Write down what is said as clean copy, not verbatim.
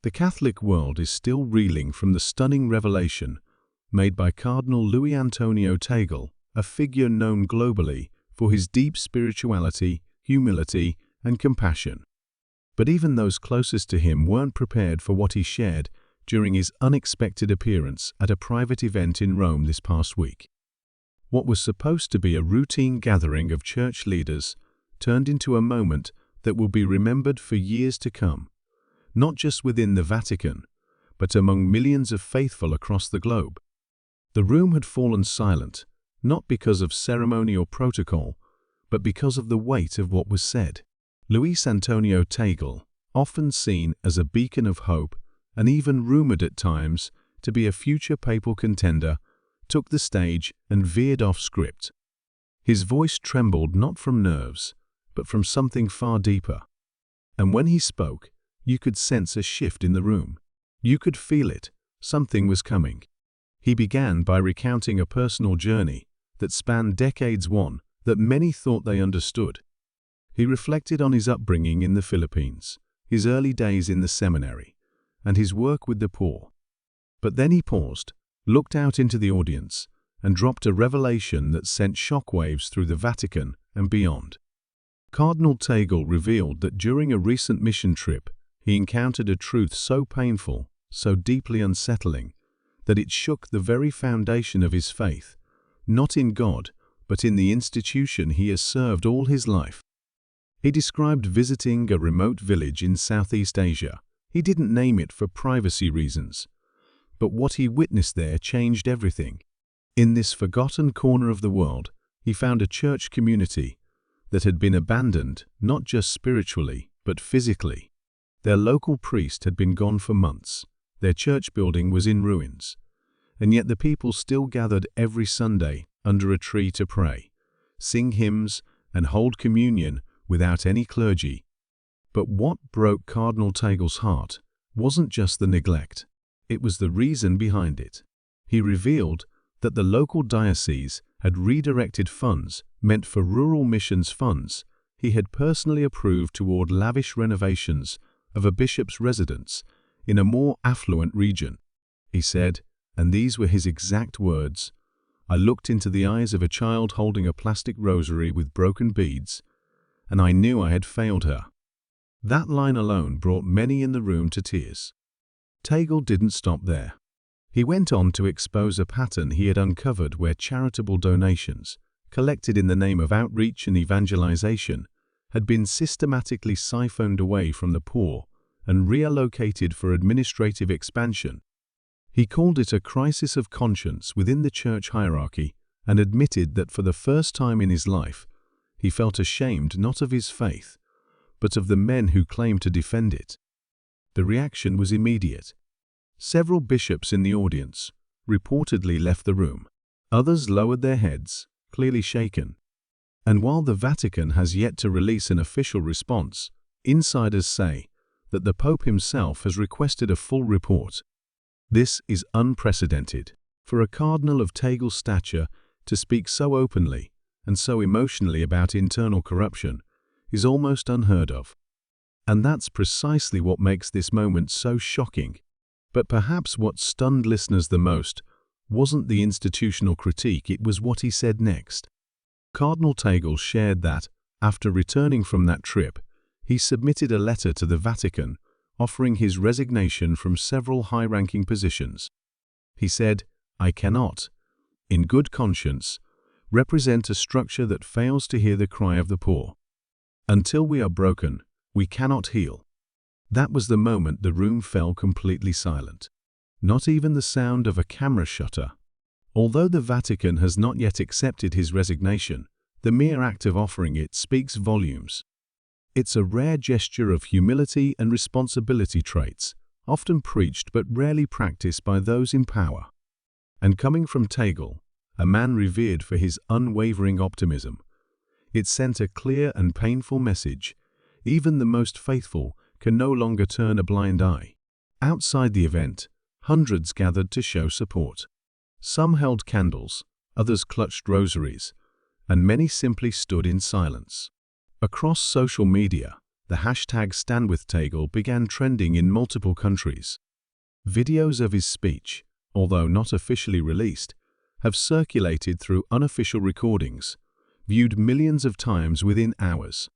The Catholic world is still reeling from the stunning revelation made by Cardinal Luis Antonio Tagle, a figure known globally for his deep spirituality, humility, and compassion. But even those closest to him weren't prepared for what he shared during his unexpected appearance at a private event in Rome this past week. What was supposed to be a routine gathering of church leaders turned into a moment that will be remembered for years to come, not just within the Vatican, but among millions of faithful across the globe. The room had fallen silent, not because of ceremony or protocol, but because of the weight of what was said. Luis Antonio Tagle, often seen as a beacon of hope and even rumored at times to be a future papal contender, took the stage and veered off script. His voice trembled not from nerves, but from something far deeper. And when he spoke, you could sense a shift in the room. You could feel it. Something was coming. He began by recounting a personal journey that spanned decades, one that many thought they understood. He reflected on his upbringing in the Philippines, his early days in the seminary, and his work with the poor. But then he paused, looked out into the audience, and dropped a revelation that sent shockwaves through the Vatican and beyond. Cardinal Tagle revealed that during a recent mission trip, he encountered a truth so painful, so deeply unsettling, that it shook the very foundation of his faith, not in God, but in the institution he has served all his life. He described visiting a remote village in Southeast Asia. He didn't name it for privacy reasons, but what he witnessed there changed everything. In this forgotten corner of the world, he found a church community that had been abandoned not just spiritually, but physically. Their local priest had been gone for months. Their church building was in ruins. And yet the people still gathered every Sunday under a tree to pray, sing hymns, and hold communion without any clergy. But what broke Cardinal Tagle's heart wasn't just the neglect. It was the reason behind it. He revealed that the local diocese had redirected funds meant for rural missions funds he had personally approved toward lavish renovations of a bishop's residence in a more affluent region. He said, and these were his exact words, "I looked into the eyes of a child holding a plastic rosary with broken beads, and I knew I had failed her." That line alone brought many in the room to tears. Tagle didn't stop there. He went on to expose a pattern he had uncovered where charitable donations, collected in the name of outreach and evangelization, had been systematically siphoned away from the poor and reallocated for administrative expansion. He called it a crisis of conscience within the church hierarchy and admitted that for the first time in his life, he felt ashamed not of his faith, but of the men who claimed to defend it. The reaction was immediate. Several bishops in the audience reportedly left the room. Others lowered their heads, clearly shaken. And while the Vatican has yet to release an official response, insiders say that the Pope himself has requested a full report. This is unprecedented. For a cardinal of Tagle's stature to speak so openly and so emotionally about internal corruption is almost unheard of. And that's precisely what makes this moment so shocking. But perhaps what stunned listeners the most wasn't the institutional critique, it was what he said next. Cardinal Tagle shared that, after returning from that trip, he submitted a letter to the Vatican offering his resignation from several high-ranking positions. He said, "I cannot, in good conscience, represent a structure that fails to hear the cry of the poor. Until we are broken, we cannot heal." That was the moment the room fell completely silent. Not even the sound of a camera shutter. Although the Vatican has not yet accepted his resignation, the mere act of offering it speaks volumes. It's a rare gesture of humility and responsibility traits, often preached but rarely practiced by those in power. And coming from Tagle, a man revered for his unwavering optimism, it sent a clear and painful message. Even the most faithful can no longer turn a blind eye. Outside the event, hundreds gathered to show support. Some held candles, others clutched rosaries, and many simply stood in silence. Across social media, the hashtag #StandWithTagle began trending in multiple countries. Videos of his speech, although not officially released, have circulated through unofficial recordings, viewed millions of times within hours.